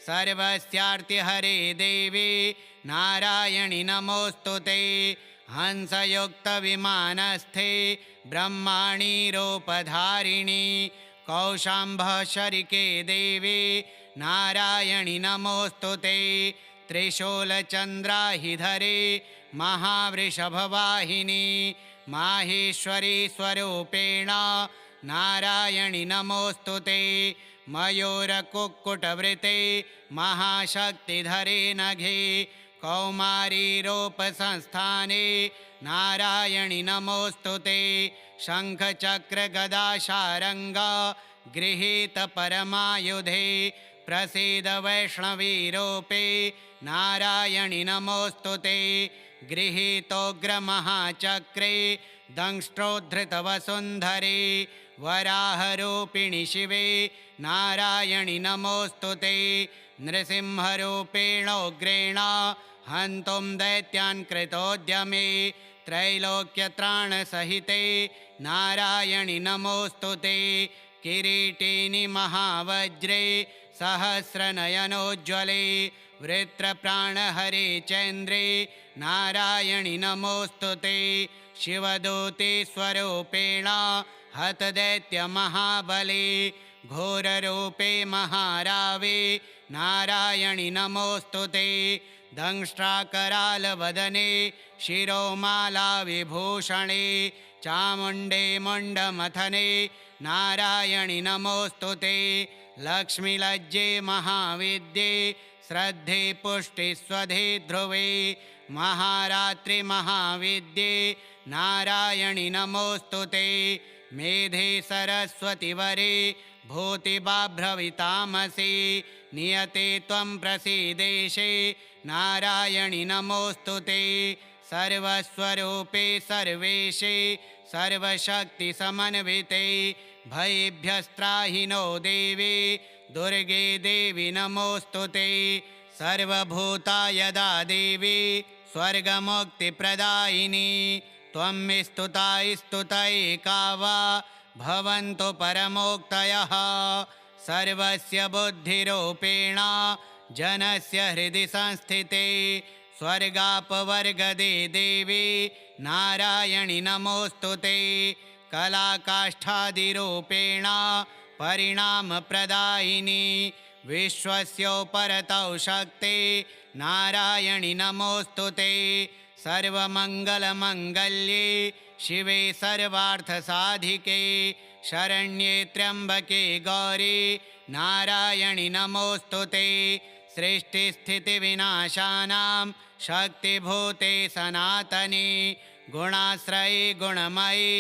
सर्वस्यार्तिहरे देवी नारायणि नमोऽस्तु ते हंसयुक्तविमानस्थे ब्रह्माणि रूपधारिणि कौशाम्भशरिके देवी नारायणि नमोऽस्तु ते त्रिशूलचन्द्राहिधरे महावृषभवाहिनी माहेश्वरी स्वरूपेण नारायणि नमोऽस्तु ते मयूरकुक्कुटवृते महाशक्तिधरे नघे कौमारीरूपसंस्थाने नारायणि नमोऽस्तु ते शङ्खचक्रगदाशारङ्ग गृहीतपरमायुधे प्रसीद वैष्णवीरूपे नारायणि नमोऽस्तु ते गृहीतोग्रमहाचक्रे दंष्ट्रोद्धृतवसुन्धरे वराहरूपिणि शिवे नारायणि नमोऽस्तु ते नृसिंहरूपेणोग्रेण हन्तुं दैत्यान् कृतोद्यमे त्रैलोक्यत्राणसहिते नारायणि नमोऽस्तु ते किरीटिनि महावज्रे सहस्रनयनोज्ज्वले वृत्रप्राणहरे चन्द्रे नारायणि नमोऽस्तु ते शिवदूते स्वरूपेण हतदैत्यमहाबले घोररूपे महारावे नारायणि नमोऽस्तु ते दंष्ट्राकरालवदने शिरोमालाविभूषणे चामुण्डे मुण्डमथने नारायणि नमोऽस्तु ते लक्ष्मीलज्जे महाविद्ये श्रद्धे पुष्टिस्वधे ध्रुवे महारात्रि महाविद्ये नारायणि नमोऽस्तु ते मेधे सरस्वतिवरे भूतिबाभ्रवितामसि नियते त्वं प्रसीदेशे नारायणि नमोऽस्तु ते सर्वस्वरूपे सर्वेशे सर्वशक्तिसमन्विते भयेभ्यस्त्राहि नो देवी दुर्गे देवी नमोऽस्तु ते सर्वभूतायदा देवी स्वर्गमुक्तिप्रदायिनी त्वं स्तुता स्तुता एका वा भवन्तु परमोक्तयः सर्वस्य बुद्धिरूपेण जनस्य हृदि संस्थिते स्वर्गापवर्गदे देवी नारायणि नमोऽस्तु ते कलाकाष्ठादिरूपेण परिणामप्रदायिनी विश्वस्योपरतौ शक्ते नारायणि नमोऽस्तु ते। सर्वमङ्गलमङ्गल्ये शिवे सर्वार्थसाधिके शरण्ये त्र्यम्बके गौरी नारायणि नमोऽस्तु ते। सृष्टिस्थितिविनाशानां शक्तिभूते सनातने गुणाश्रये गुणमयी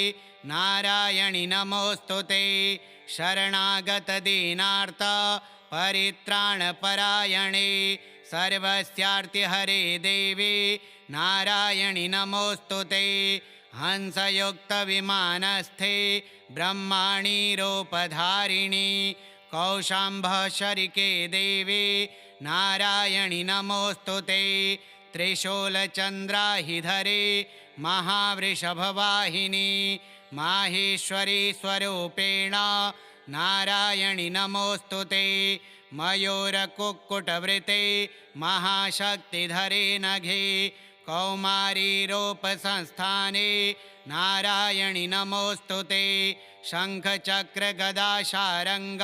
नारायणि नमोऽस्तु ते। शरणागतदीनार्थ परित्राणपरायणे सर्वस्यार्तिहरे देवी नारायणि नमोऽस्तु ते। हंसयुक्तविमानस्थे ब्रह्माणि रूपधारिणि कौशाम्भशरिके देवी नारायणि नमोऽस्तु ते। त्रिशूलचन्द्राहिधरे महावृषभवाहिनी माहेश्वरी स्वरूपेण नारायणि नमोऽस्तु ते। मयूरकुक्कुटवृते महाशक्तिधरे नघे कौमारी रूपसंस्थाने नारायणि नमोऽस्तु ते। शङ्खचक्रगदाशारङ्ग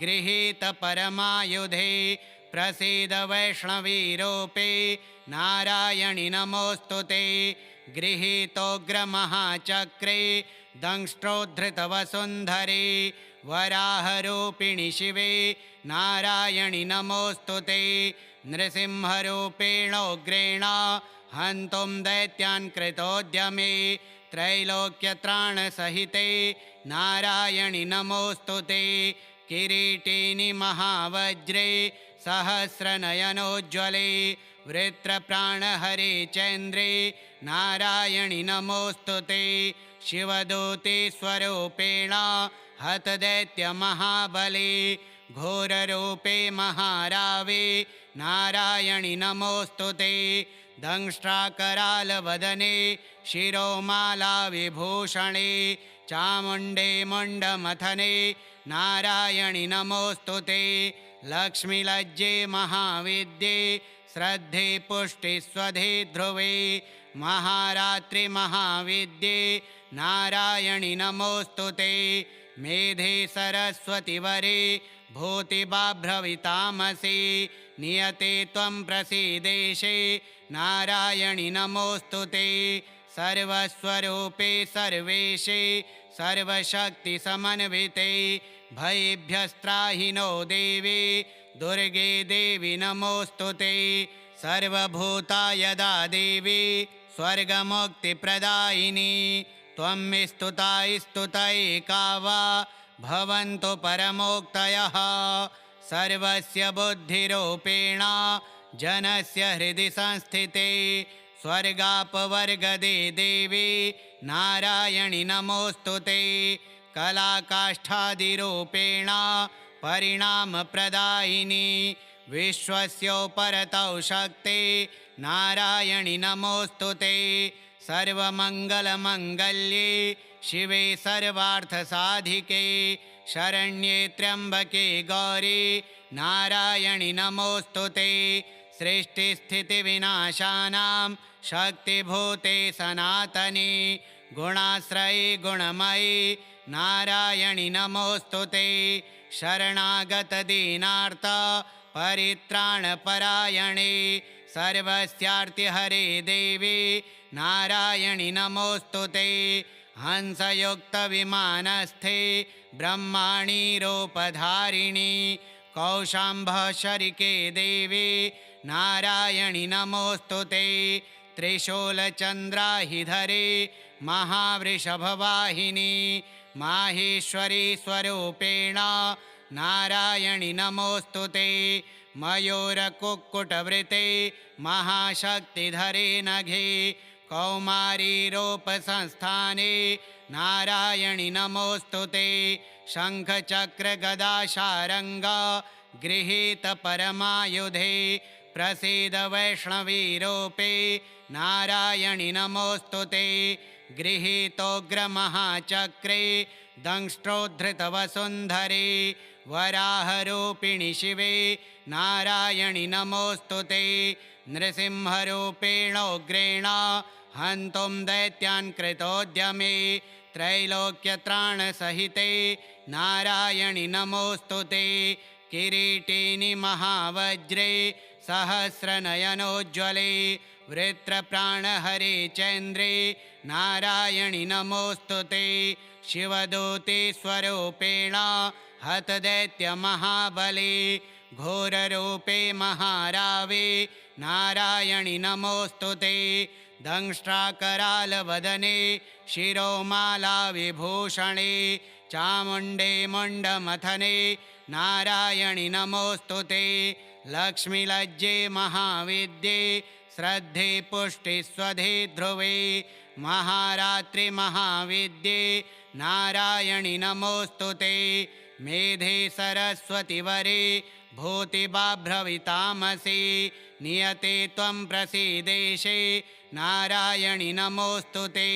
गृहीत परमायुधे प्रसीद वैष्णवीरूपे नारायणि नमोऽस्तु ते। गृहीतोग्रमहाचक्रे दंष्ट्रोद्धृतवसुन्धरे वराहरूपिणि शिवे नारायणि नमोऽस्तु ते। नृसिंहरूपेणोग्रेण हन्तुं दैत्यान् कृतोद्यमे त्रैलोक्यत्राणसहिते नारायणि नमोऽस्तु ते। किरीटिनि महावज्रे सहस्रनयनोज्ज्वले वृत्रप्राणहरे चन्द्रे नारायणि नमोऽस्तु ते। शिवदूते स्वरूपेण हतदैत्यमहाबले घोररूपे महारावे नारायणि नमोऽस्तु ते। दंष्ट्राकरालवदने शिरोमालाविभूषणे चामुण्डे मुण्डमथने नारायणि नमोऽस्तु ते। लक्ष्मीलज्जे महाविद्ये श्रद्धे पुष्टिस्वधे ध्रुवे महारात्रि महाविद्ये नारायणि नमोऽस्तु ते। मेधे सरस्वतिवरे भूतिबाभ्रवितामसि नियते त्वं प्रसीदेशे नारायणि नमोऽस्तु ते। सर्वस्वरूपे सर्वेशे सर्वशक्तिसमन्विते भयेभ्यस्त्राहि नो देवी दुर्गे देवी नमोऽस्तु ते। सर्वभूतायदा देवी स्वर्गमुक्तिप्रदायिनी त्वं स्तुता स्तुतैका वा भवन्तु परमोक्तयः। सर्वस्य बुद्धिरूपेण जनस्य हृदि संस्थिते स्वर्गापवर्गदे देवी नारायणि नमोऽस्तु ते। कलाकाष्ठादिरूपेण परिणामप्रदायिनी विश्वस्योपरतौ शक्ते नारायणि नमोऽस्तु ते। सर्वमङ्गलमङ्गल्ये शिवे सर्वार्थसाधिके शरण्ये त्र्यम्बके गौरी नारायणि नमोऽस्तु ते। सृष्टिस्थितिविनाशानां शक्तिभूते सनातने गुणाश्रये गुणमयी नारायणि नमोऽस्तु ते। शरणागतदीनार्थ परित्राणपरायणे सर्वस्यार्तिहरे देवी नारायणि नमोऽस्तु ते। हंसयुक्तविमानस्थे ब्रह्माणि रूपधारिणि कौशाम्भशरिके देवी नारायणि नमोऽस्तु ते। त्रिशूलचन्द्राहिधरे महावृषभवाहिनी माहेश्वरी स्वरूपेण नारायणि नमोऽस्तु ते। मयूरकुक्कुटवृते महाशक्तिधरे नघे कौमारी रूपसंस्थाने नारायणि नमोऽस्तु ते। शङ्खचक्रगदाशारङ्ग गृहीत परमायुधे प्रसीद वैष्णवीरूपे नारायणि नमोऽस्तु ते। गृहीतोग्रमहाचक्रे दंष्ट्रोद्धृतवसुन्धरे वराहरूपिणि शिवे नारायणि नमोऽस्तु ते। नृसिंहरूपेणोग्रेण हन्तुं दैत्यान् कृतोद्यमे त्रैलोक्यत्राणसहिते नारायणि नमोऽस्तु ते किरीटिनि महावज्रे सहस्रनयनोज्ज्वले वृत्रप्राणहरे चन्द्रे नारायणि नमोऽस्तु ते शिवदूते स्वरूपेण हतदैत्यमहाबले घोररूपे महारावे नारायणि नमोऽस्तु ते दंष्ट्राकरालवदने शिरोमालाविभूषणे चामुण्डे मुण्डमथने नारायणि नमोऽस्तु ते लक्ष्मीलज्जे महाविद्ये श्रद्धे पुष्टिस्वधे ध्रुवे महारात्रि महाविद्ये नारायणि नमोऽस्तु ते मेधे सरस्वतिवरे भूतिबाभ्रवितामसि नियते त्वं प्रसीदेशे नारायणि नमोऽस्तु ते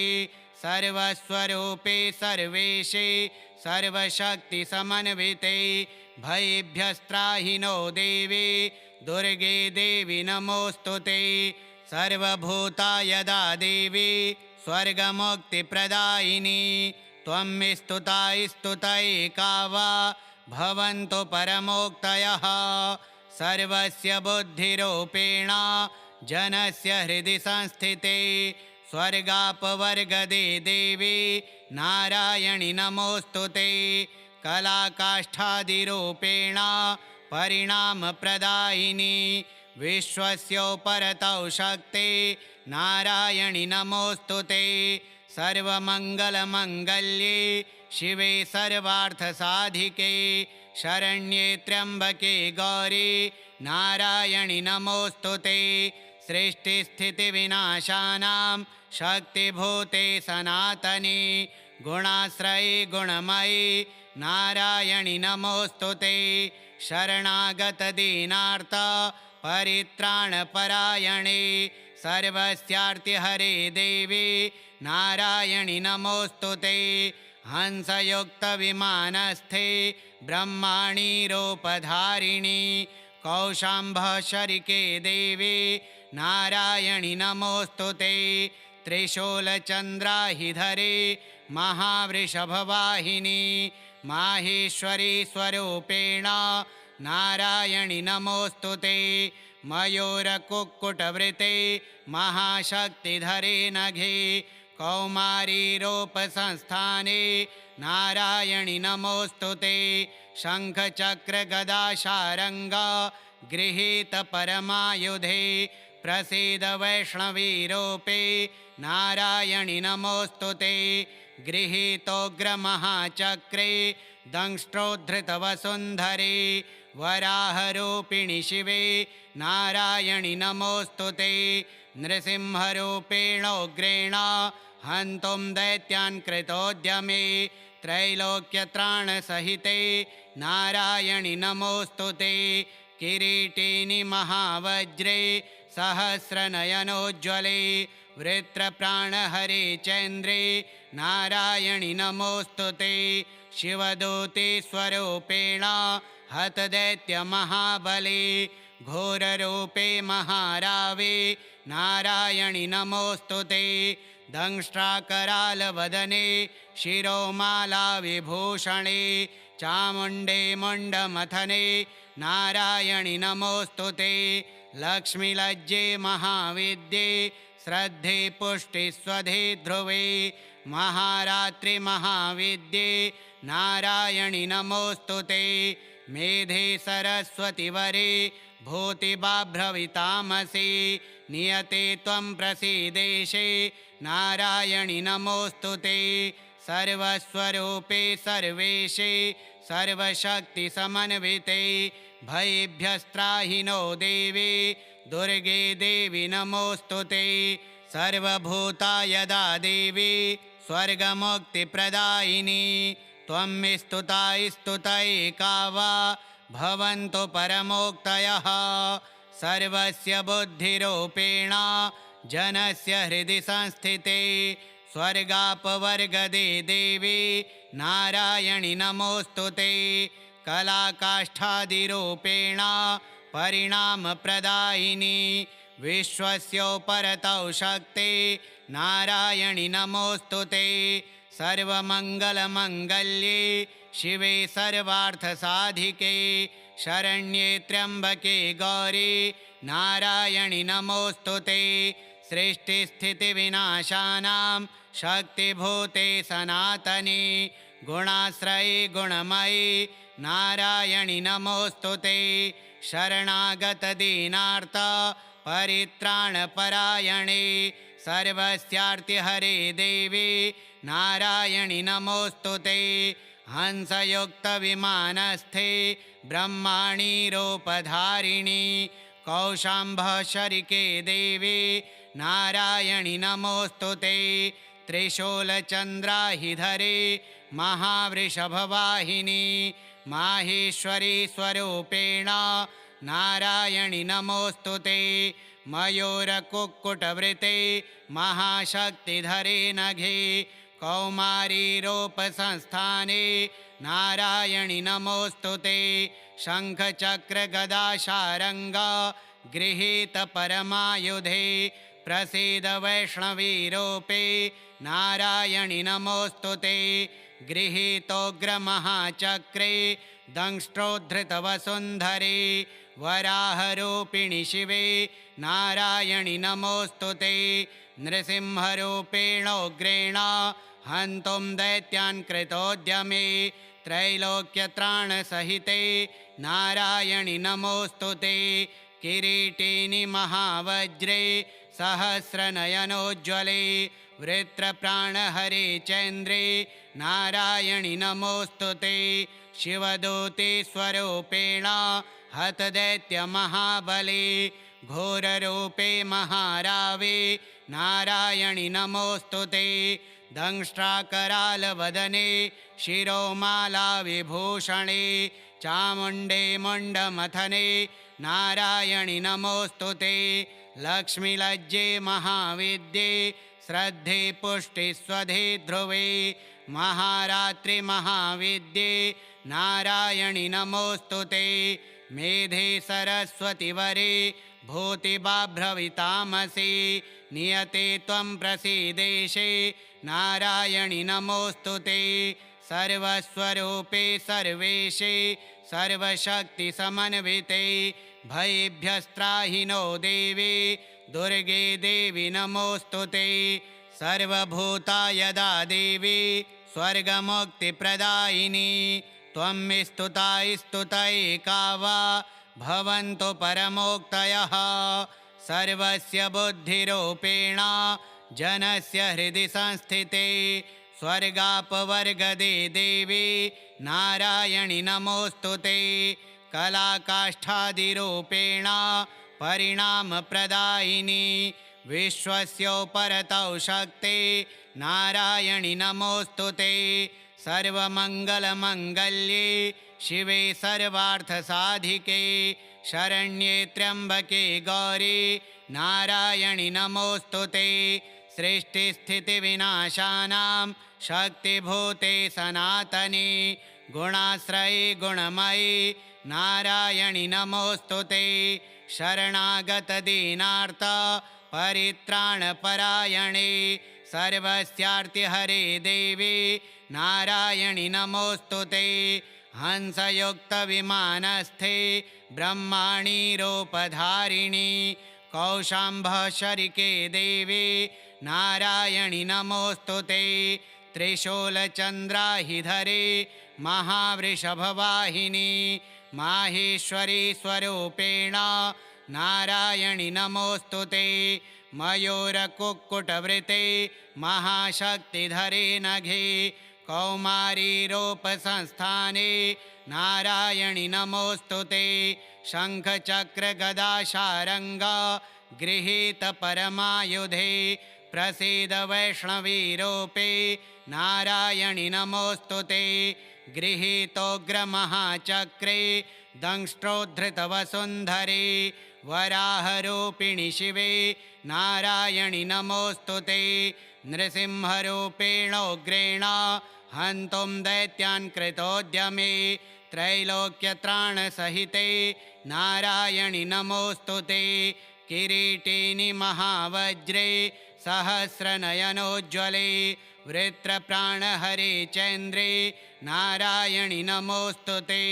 सर्वस्वरूपे सर्वेशे सर्वशक्तिसमन्विते भयेभ्यस्त्राहि नो देवी दुर्गे देवी नमोऽस्तु ते सर्वभूतायदा देवी स्वर्गमुक्तिप्रदायिनी त्वं स्तुता स्तुतैका वा भवन्तु परमोक्तयः सर्वस्य बुद्धिरूपेण जनस्य हृदि संस्थिते स्वर्गापवर्गदे देवी नारायणि नमोऽस्तु ते कलाकाष्ठादिरूपेण परिणामप्रदायिनी विश्वस्योपरतौ शक्ते नारायणि नमोऽस्तु ते सर्वमङ्गलमङ्गल्ये शिवे सर्वार्थसाधिके शरण्ये त्र्यम्बके गौरी नारायणि नमोऽस्तु ते सृष्टिस्थितिविनाशानां शक्तिभूते सनातने गुणाश्रये गुणमयी नारायणि नमोऽस्तु ते शरणागतदीनार्थ परित्राणपरायणे सर्वस्यार्तिहरे देवी नारायणि नमोऽस्तु ते हंसयुक्तविमानस्थे ब्रह्माणि रूपधारिणि कौशाम्भशरिके देवी नारायणि नमोऽस्तु ते त्रिशूलचन्द्राहिधरे महावृषभवाहिनी माहेश्वरी स्वरूपेण नारायणि नमोऽस्तु ते मयूरकुक्कुटवृते महाशक्तिधरे नघे कौमारीरूपसंस्थाने नारायणि नमोऽस्तु ते शङ्खचक्रगदाशारङ्ग गृहीतपरमायुधे प्रसीद वैष्णवीरूपे नारायणि नमोऽस्तु ते गृहीतोग्रमहाचक्रे दंष्ट्रोद्धृतवसुन्धरे वराहरूपिणि शिवे नारायणि नमोऽस्तु ते नृसिंहरूपेणोग्रेण हन्तुं दैत्यान् कृतोद्यमे त्रैलोक्यत्राणसहिते नारायणि नमोऽस्तु ते किरीटिनि महावज्रे सहस्रनयनोज्ज्वले वृत्रप्राणहरे चन्द्रे नारायणि नमोऽस्तु ते शिवदूते स्वरूपेण हतदैत्यमहाबले घोररूपे महारावे नारायणि नमोऽस्तु ते दंष्ट्राकरालवदने शिरोमालाविभूषणे चामुण्डे मुण्डमथने नारायणि नमोऽस्तु ते लक्ष्मीलज्जे महाविद्ये श्रद्धे पुष्टिस्वधे ध्रुवे महारात्रि महाविद्ये नारायणि नमोऽस्तु ते मेधे सरस्वतिवरे भूतिबाभ्रवितामसि नियते त्वं प्रसीदेशे नारायणि नमोऽस्तु ते सर्वस्वरूपे सर्वेशे सर्वशक्तिसमन्विते भयेभ्यस्त्राहि नो देवी दुर्गे देवी नमोऽस्तु ते सर्वभूतायदा देवी स्वर्गमुक्तिप्रदायिनी त्वं स्तुता स्तुतैका वा भवन्तु परमोक्तयः सर्वस्य बुद्धिरूपेण जनस्य हृदि संस्थिते स्वर्गापवर्गदे देवी नारायणि नमोऽस्तु ते कलाकाष्ठादिरूपेण परिणामप्रदायिनी विश्वस्योपरतौ शक्ते नारायणि नमोऽस्तु ते सर्वमङ्गलमङ्गल्ये शिवे सर्वार्थसाधिके शरण्ये त्र्यम्बके गौरी नारायणि नमोऽस्तु ते सृष्टिस्थितिविनाशानां शक्तिभूते सनातने गुणाश्रये गुणमयी नारायणि नमोऽस्तु ते शरणागतदीनार्थ परित्राणपरायणे सर्वस्यार्तिहरे देवी नारायणि नमोऽस्तु ते हंसयुक्तविमानस्थे ब्रह्माणि रूपधारिणि कौशाम्भशरिके देवी नारायणि नमोऽस्तु ते त्रिशूलचन्द्राहिधरे महावृषभवाहिनी माहेश्वरी स्वरूपेण नारायणि नमोऽस्तु ते मयूरकुक्कुटवृते महाशक्तिधरे नघे कौमारी रूपसंस्थाने नारायणि नमोऽस्तु ते शङ्खचक्रगदाशारङ्ग गृहीतपरमायुधे प्रसीद वैष्णवीरूपे नारायणि नमोऽस्तु ते गृहीतोग्रमहाचक्रे दंष्ट्रोद्धृतवसुन्धरे वराहरूपिणि शिवे नारायणि नमोऽस्तु ते नृसिंहरूपेणोग्रेण हन्तुं दैत्यान् कृतोद्यमे त्रैलोक्यत्राणसहिते नारायणि नमोऽस्तु ते किरीटिनि महावज्रे सहस्रनयनोज्ज्वले वृत्रप्राणहरे चन्द्रे नारायणि नमोऽस्तु ते शिवदूते स्वरूपेण हतदैत्यमहाबले घोररूपे महारावे नारायणि नमोऽस्तु ते दंष्ट्राकरालवदने शिरोमालाविभूषणे चामुण्डे मुण्डमथने नारायणि नमोऽस्तु ते लक्ष्मीलज्जे महाविद्ये श्रद्धे पुष्टिस्वधे ध्रुवे महारात्रि महाविद्ये नारायणि नमोऽस्तु ते मेधे सरस्वतिवरे भूतिबाभ्रवितामसि नियते त्वं प्रसीदेशे नारायणि नमोऽस्तु ते सर्वस्वरूपे सर्वेशे सर्वशक्तिसमन्विते भयेभ्यस्त्राहि नो देवी दुर्गे देवी नमोऽस्तु ते सर्वभूतायदा देवी स्वर्गमुक्तिप्रदायिनी त्वं स्तुता स्तुतैका वा भवन्तु परमोक्तयः सर्वस्य बुद्धिरूपेण जनस्य हृदि संस्थिते स्वर्गापवर्गदे देवी नारायणि नमोऽस्तु ते कलाकाष्ठादिरूपेण परिणामप्रदायिनी विश्वस्योपरतौ शक्ते नारायणि नमोऽस्तु ते सर्वमङ्गलमङ्गल्ये शिवे सर्वार्थसाधिके शरण्ये त्र्यम्बके गौरी नारायणि नमोऽस्तु ते सृष्टिस्थितिविनाशानां शक्तिभूते सनातने गुणाश्रये गुणमयी नारायणि नमोऽस्तु ते शरणागतदीनार्थ परित्राणपरायणे सर्वस्यार्तिहरे देवी नारायणि नमोऽस्तु ते हंसयुक्तविमानस्थे ब्रह्माणि रूपधारिणि कौशाम्भशरिके देवी नारायणि नमोऽस्तु ते त्रिशूलचन्द्राहिधरे महावृषभवाहिनी माहेश्वरी स्वरूपेण नारायणि नमोऽस्तु ते मयूरकुक्कुटवृते महाशक्तिधरे नघे कौमारी रूपसंस्थाने नारायणि नमोऽस्तु ते शङ्खचक्रगदाशारङ्ग गृहीतपरमायुधे प्रसीद वैष्णवीरूपे नारायणि नमोऽस्तु ते गृहीतोग्रमहाचक्रे दंष्ट्रोद्धृतवसुन्धरे वराहरूपिणि शिवे नारायणि नमोऽस्तु ते नृसिंहरूपेणोग्रेण हन्तुं दैत्यान् कृतोद्यमे त्रैलोक्यत्राणसहिते नारायणि नमोऽस्तु ते किरीटिनि महावज्रे सहस्रनयनोज्ज्वले वृत्रप्राणहरे चन्द्रे नारायणि नमोऽस्तु ते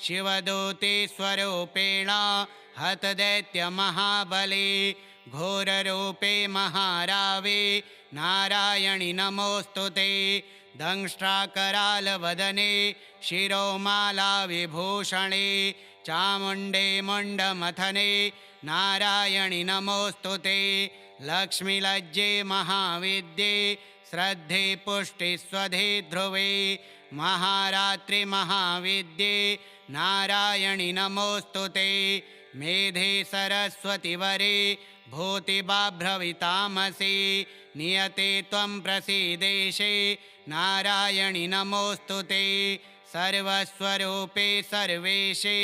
शिवदूते स्वरूपेण हतदैत्यमहाबले घोररूपे महारावे नारायणि नमोऽस्तु ते दंष्ट्राकरालवदने शिरोमालाविभूषणे चामुण्डे मुण्डमथने नारायणि नमोऽस्तु ते लक्ष्मीलज्जे महाविद्ये श्रद्धे पुष्टिस्वधे ध्रुवे महारात्रि महाविद्ये नारायणि नमोऽस्तु ते मेधे सरस्वतिवरे भूतिबाभ्रवितामसि नियते त्वं प्रसीदेशे नारायणि नमोऽस्तु ते सर्वस्वरूपे सर्वेशे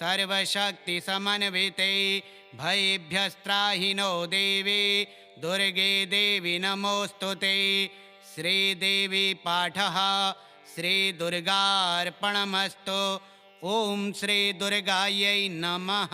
सर्वशक्तिसमन्विते भयेभ्यस्त्राहिनो देवी दुर्गे देवी नमोऽस्तु ते श्रीदेवी पाठः श्रीदुर्गार्पणमस्तु। ॐ श्रीदुर्गायै नमः।